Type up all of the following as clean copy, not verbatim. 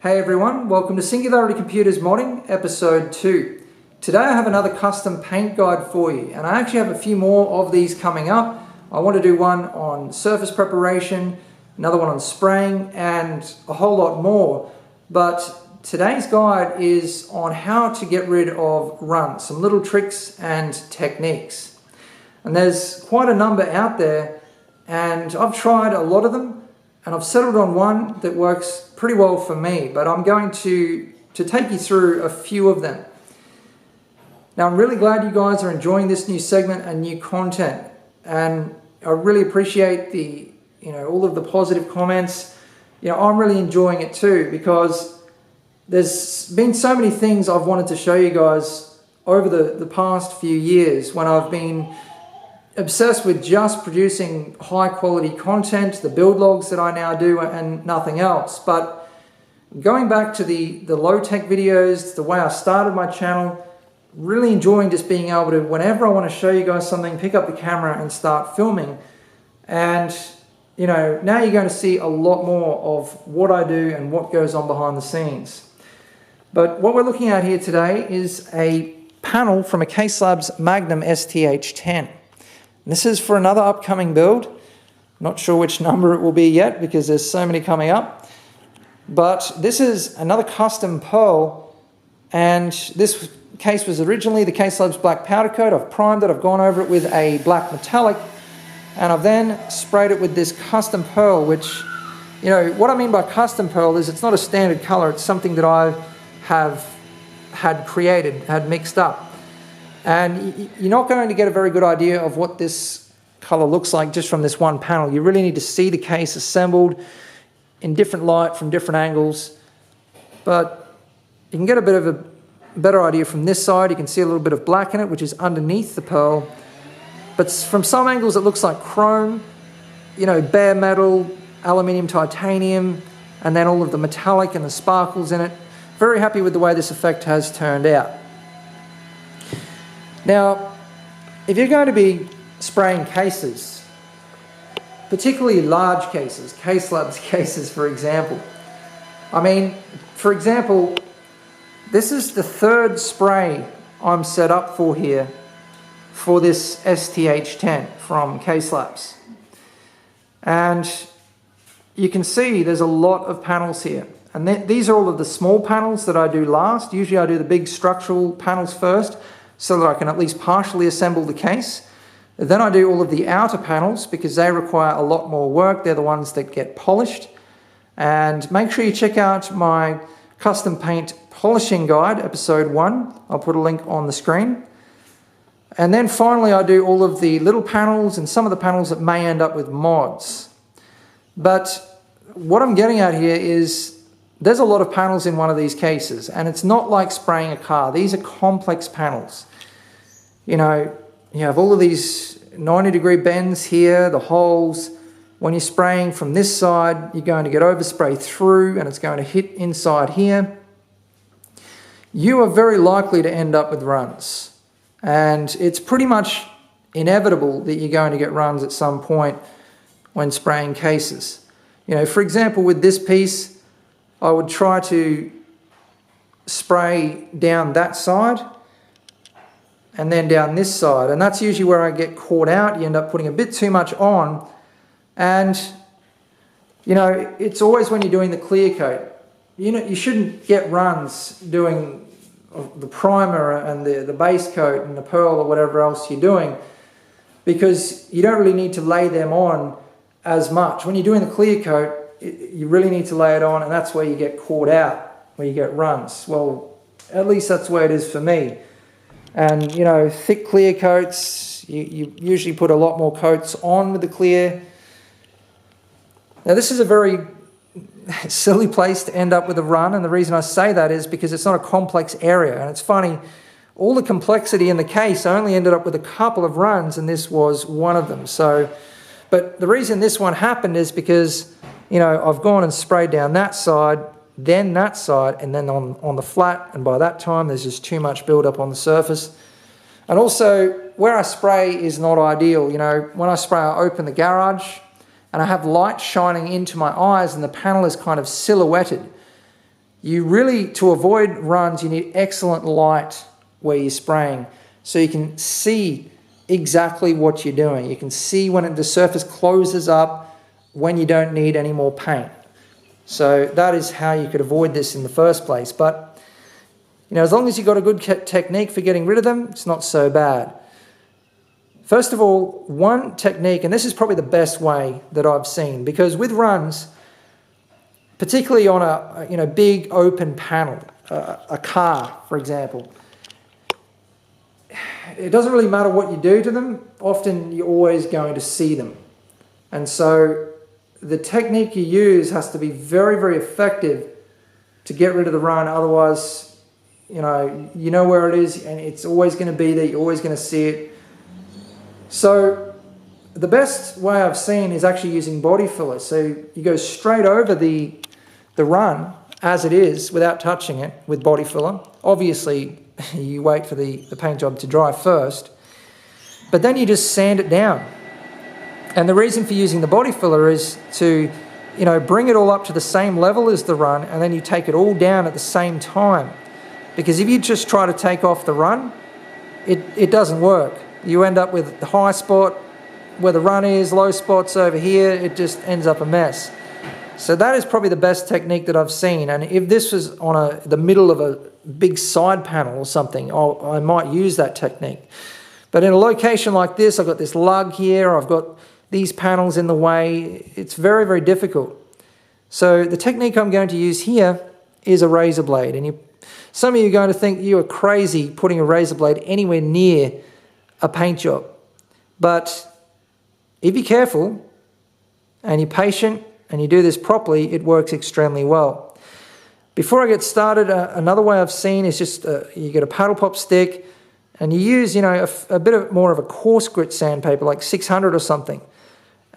Hey everyone, welcome to Singularity Computers Modding, Episode 2. Today I have another custom paint guide for you, and I actually have a few more of these coming up. I want to do one on surface preparation, another one on spraying, and a whole lot more. But today's guide is on how to get rid of runs, some little tricks and techniques. And there's quite a number out there, and I've tried a lot of them, and I've settled on one that works pretty well for me, but I'm going to take you through a few of them. Now, I'm really glad you guys are enjoying this new segment and new content, and I really appreciate all of the positive comments. I'm really enjoying it too, because there's been so many things I've wanted to show you guys over the past few years when I've been obsessed with just producing high quality content, the build logs that I now do and nothing else. But going back to the low tech videos, the way I started my channel, really enjoying just being able to, whenever I want to show you guys something, pick up the camera and start filming. And now you're going to see a lot more of what I do and what goes on behind the scenes. But what we're looking at here today is a panel from a K-Slabs Magnum STH10. This is for another upcoming build. Not sure which number it will be yet because there's so many coming up. But this is another custom pearl, and this case was originally the K-Slabs black powder coat. I've primed it, I've gone over it with a black metallic, and I've then sprayed it with this custom pearl, which, what I mean by custom pearl is it's not a standard color, it's something that I have had mixed up. And you're not going to get a very good idea of what this color looks like just from this one panel. You really need to see the case assembled in different light from different angles. But you can get a bit of a better idea from this side. You can see a little bit of black in it, which is underneath the pearl. But from some angles it looks like chrome, bare metal, aluminium, titanium, and then all of the metallic and the sparkles in it. Very happy with the way this effect has turned out. Now, if you're going to be spraying cases, particularly large cases, K-Slabs cases for example, for example, this is the third spray I'm set up for here for this STH10 from K-Slabs. And you can see there's a lot of panels here. And these are all of the small panels that I do last. Usually I do the big structural panels first, so that I can at least partially assemble the case. Then I do all of the outer panels because they require a lot more work. They're the ones that get polished. And make sure you check out my custom paint polishing guide, episode 1. I'll put a link on the screen. And then finally I do all of the little panels and some of the panels that may end up with mods. But what I'm getting at here is there's a lot of panels in one of these cases, and it's not like spraying a car. These are complex panels. You have all of these 90-degree bends here, the holes. When you're spraying from this side, you're going to get overspray through, and it's going to hit inside here. You are very likely to end up with runs, and it's pretty much inevitable that you're going to get runs at some point when spraying cases. For example, with this piece, I would try to spray down that side and then down this side. And that's usually where I get caught out. You end up putting a bit too much on. And, it's always when you're doing the clear coat. You shouldn't get runs doing the primer and the base coat and the pearl or whatever else you're doing, because you don't really need to lay them on as much. When you're doing the clear coat, you really need to lay it on, and that's where you get caught out, where you get runs. Well, at least that's the way it is for me. And, thick clear coats, you usually put a lot more coats on with the clear. Now, this is a very silly place to end up with a run, and the reason I say that is because it's not a complex area. And it's funny, all the complexity in the case, I only ended up with a couple of runs, and this was one of them. But the reason this one happened is because I've gone and sprayed down that side, then that side, and then on the flat, and by that time there's just too much build-up on the surface. And also, where I spray is not ideal. When I spray, I open the garage, and I have light shining into my eyes, and the panel is kind of silhouetted. You really, to avoid runs, you need excellent light where you're spraying, so you can see exactly what you're doing. You can see when the surface closes up, when you don't need any more paint. So that is how you could avoid this in the first place. But as long as you've got a good technique for getting rid of them, it's not so bad. First of all, one technique, and this is probably the best way that I've seen, because with runs, particularly on a big open panel, a car, for example, it doesn't really matter what you do to them. Often you're always going to see them. And so the technique you use has to be very, very effective to get rid of the run. Otherwise, you know where it is, and it's always going to be there. You're always going to see it. So the best way I've seen is actually using body filler. So you go straight over the run as it is without touching it with body filler. Obviously, you wait for the paint job to dry first, but then you just sand it down. And the reason for using the body filler is to, bring it all up to the same level as the run, and then you take it all down at the same time. Because if you just try to take off the run, it doesn't work. You end up with the high spot where the run is, low spots over here, it just ends up a mess. So that is probably the best technique that I've seen. And if this was on the middle of a big side panel or something, I might use that technique. But in a location like this, I've got this lug here, I've got these panels in the way, it's very, very difficult. So the technique I'm going to use here is a razor blade. And some of you are going to think you are crazy putting a razor blade anywhere near a paint job. But if you're careful and you're patient and you do this properly, it works extremely well. Before I get started, another way I've seen is just you get a paddle pop stick and you use a bit more of a coarse grit sandpaper, like 600 or something,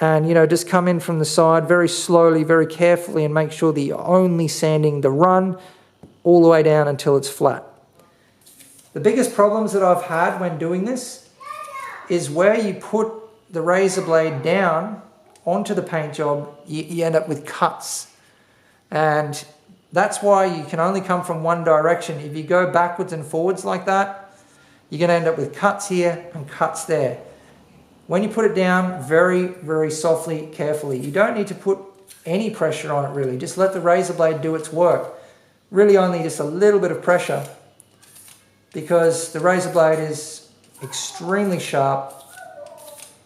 and just come in from the side very slowly, very carefully, and make sure that you're only sanding the run all the way down until it's flat. The biggest problems that I've had when doing this is where you put the razor blade down onto the paint job, you end up with cuts. And that's why you can only come from one direction. If you go backwards and forwards like that, you're going to end up with cuts here and cuts there. When you put it down, very, very softly, carefully. You don't need to put any pressure on it really. Just let the razor blade do its work. Really only just a little bit of pressure, because the razor blade is extremely sharp,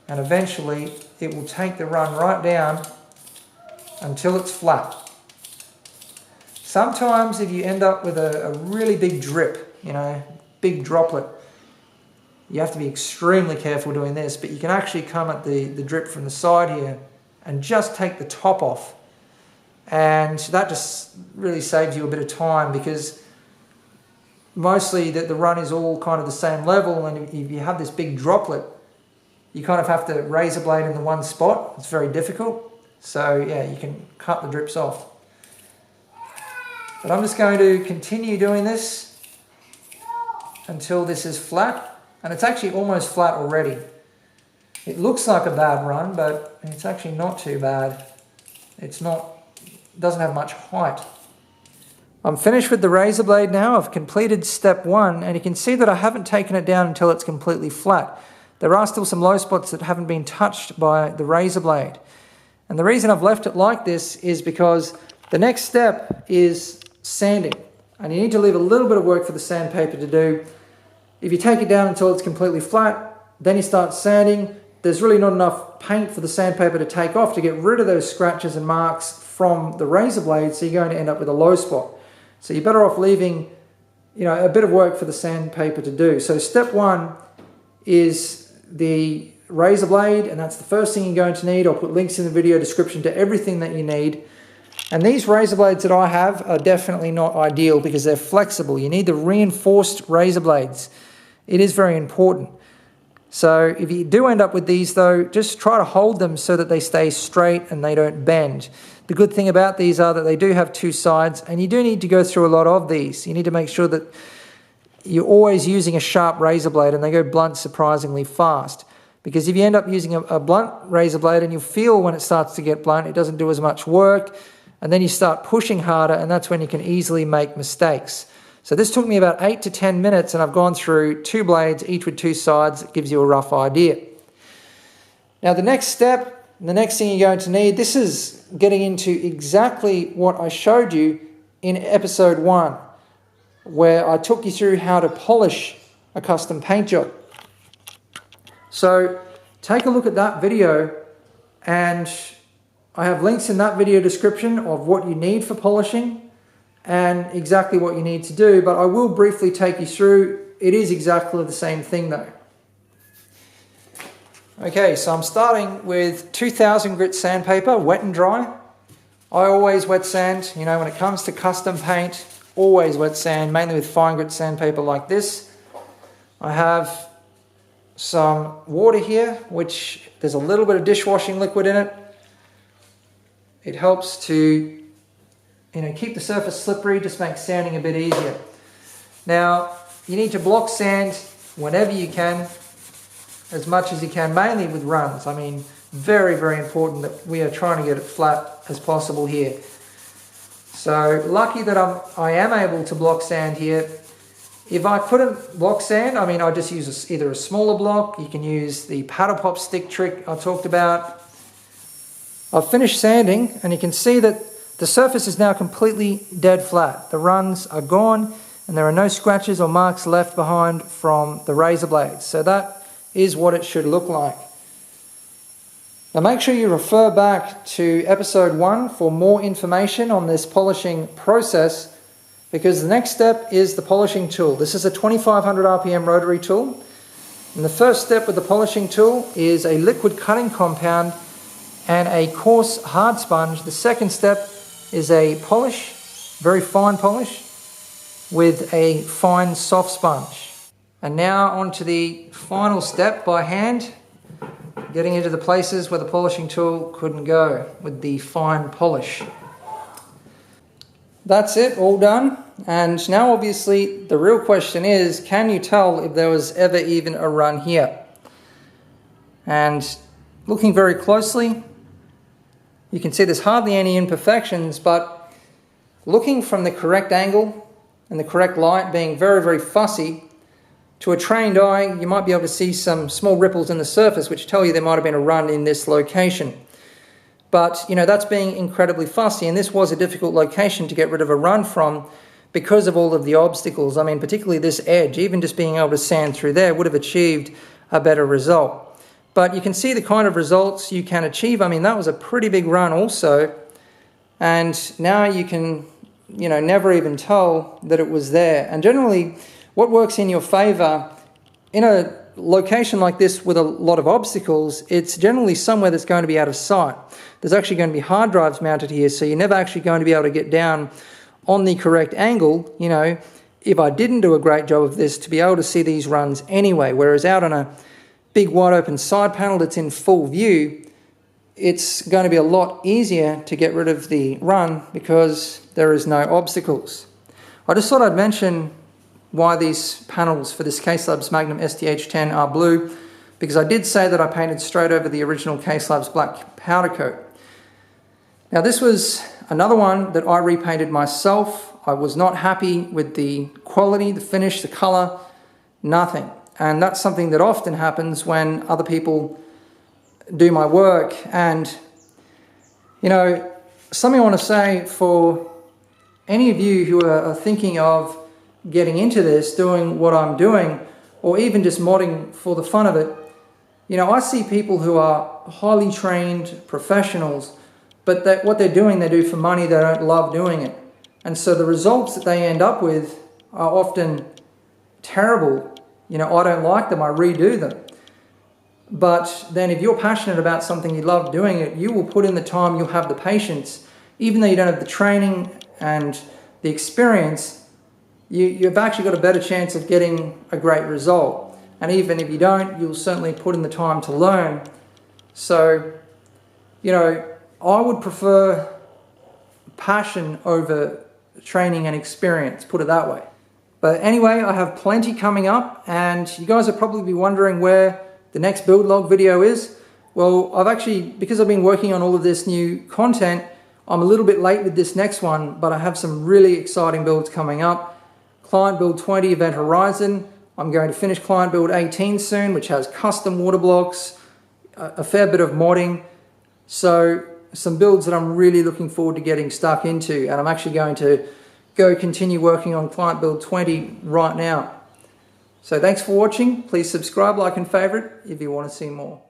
and eventually it will take the run right down until it's flat. Sometimes if you end up with a really big drip, big droplet, you have to be extremely careful doing this, but you can actually come at the drip from the side here and just take the top off. And that just really saves you a bit of time, because mostly the run is all kind of the same level, and if you have this big droplet, you kind of have to razor blade in the one spot. It's very difficult. So yeah, you can cut the drips off. But I'm just going to continue doing this until this is flat. And it's actually almost flat already. It looks like a bad run, but it's actually not too bad. It doesn't have much height. I'm finished with the razor blade now. I've completed step 1, and you can see that I haven't taken it down until it's completely flat. There are still some low spots that haven't been touched by the razor blade. And the reason I've left it like this is because the next step is sanding. And you need to leave a little bit of work for the sandpaper to do. If you take it down until it's completely flat, then you start sanding, there's really not enough paint for the sandpaper to take off to get rid of those scratches and marks from the razor blade, so you're going to end up with a low spot. So you're better off leaving a bit of work for the sandpaper to do. So step 1 is the razor blade, and that's the first thing you're going to need. I'll put links in the video description to everything that you need. And these razor blades that I have are definitely not ideal because they're flexible. You need the reinforced razor blades. It is very important. So if you do end up with these though, just try to hold them so that they stay straight and they don't bend. The good thing about these are that they do have 2 sides, and you do need to go through a lot of these. You need to make sure that you're always using a sharp razor blade, and they go blunt surprisingly fast. Because if you end up using a blunt razor blade and you feel when it starts to get blunt, it doesn't do as much work, and then you start pushing harder, and that's when you can easily make mistakes. So this took me about 8 to 10 minutes, and I've gone through 2 blades, each with 2 sides. It gives you a rough idea. Now the next step, the next thing you're going to need, this is getting into exactly what I showed you in episode 1, where I took you through how to polish a custom paint job. So take a look at that video, and I have links in that video description of what you need for polishing and exactly what you need to do, but I will briefly take you through. It is exactly the same thing though. Okay, so I'm starting with 2000 grit sandpaper, wet and dry. I always wet sand, you know, when it comes to custom paint, always wet sand, mainly with fine grit sandpaper like this. I have some water here, which there's a little bit of dishwashing liquid in it. It helps to, you know, keep the surface slippery, just makes sanding a bit easier. Now, you need to block sand whenever you can, as much as you can, mainly with runs. I mean, very, very important that we are trying to get it flat as possible here. So, lucky that I am able to block sand here. If I couldn't block sand, I mean, I just use either a smaller block. You can use the paddle pop stick trick I talked about. I've finished sanding, and you can see that the surface is now completely dead flat. The runs are gone, and there are no scratches or marks left behind from the razor blades. So that is what it should look like. Now make sure you refer back to episode 1 for more information on this polishing process, because the next step is the polishing tool. This is a 2500 RPM rotary tool. And the first step with the polishing tool is a liquid cutting compound and a coarse hard sponge. The second step is a polish, very fine polish, with a fine soft sponge. And now on to the final step by hand, getting into the places where the polishing tool couldn't go with the fine polish. That's it, all done. And now obviously the real question is, can you tell if there was ever even a run here? And looking very closely, you can see there's hardly any imperfections, but looking from the correct angle and the correct light, being very, very fussy, to a trained eye, you might be able to see some small ripples in the surface which tell you there might have been a run in this location. But, you know, that's being incredibly fussy, and this was a difficult location to get rid of a run from because of all of the obstacles. I mean, particularly this edge, even just being able to sand through there would have achieved a better result. But you can see the kind of results you can achieve. I mean, that was a pretty big run also. And now you can, you know, never even tell that it was there. And generally, what works in your favor in a location like this with a lot of obstacles, it's generally somewhere that's going to be out of sight. There's actually going to be hard drives mounted here, so you're never actually going to be able to get down on the correct angle, you know, if I didn't do a great job of this, to be able to see these runs anyway. Whereas out on a big wide open side panel that's in full view, it's going to be a lot easier to get rid of the run because there is no obstacles. I just thought I'd mention why these panels for this K-Slabs Magnum STH10 are blue, because I did say that I painted straight over the original K-Slabs black powder coat. Now this was another one that I repainted myself. I was not happy with the quality, the finish, the color, nothing. And that's something that often happens when other people do my work. And, you know, something I want to say for any of you who are thinking of getting into this, doing what I'm doing, or even just modding for the fun of it, you know, I see people who are highly trained professionals, but what they're doing, they do for money, they don't love doing it. And so the results that they end up with are often terrible. You know, I don't like them, I redo them. But then if you're passionate about something, you love doing it, you will put in the time, you'll have the patience. Even though you don't have the training and the experience, you've actually got a better chance of getting a great result. And even if you don't, you'll certainly put in the time to learn. So, you know, I would prefer passion over training and experience, put it that way. But anyway, I have plenty coming up, and you guys will probably be wondering where the next build log video is. Well, I've actually, because I've been working on all of this new content, I'm a little bit late with this next one, but I have some really exciting builds coming up. Client build 20 Event Horizon. I'm going to finish client build 18 soon, which has custom water blocks, a fair bit of modding. So some builds that I'm really looking forward to getting stuck into, and I'm actually going to go continue working on client build 20 right now. So thanks for watching. Please subscribe, like and favorite if you want to see more.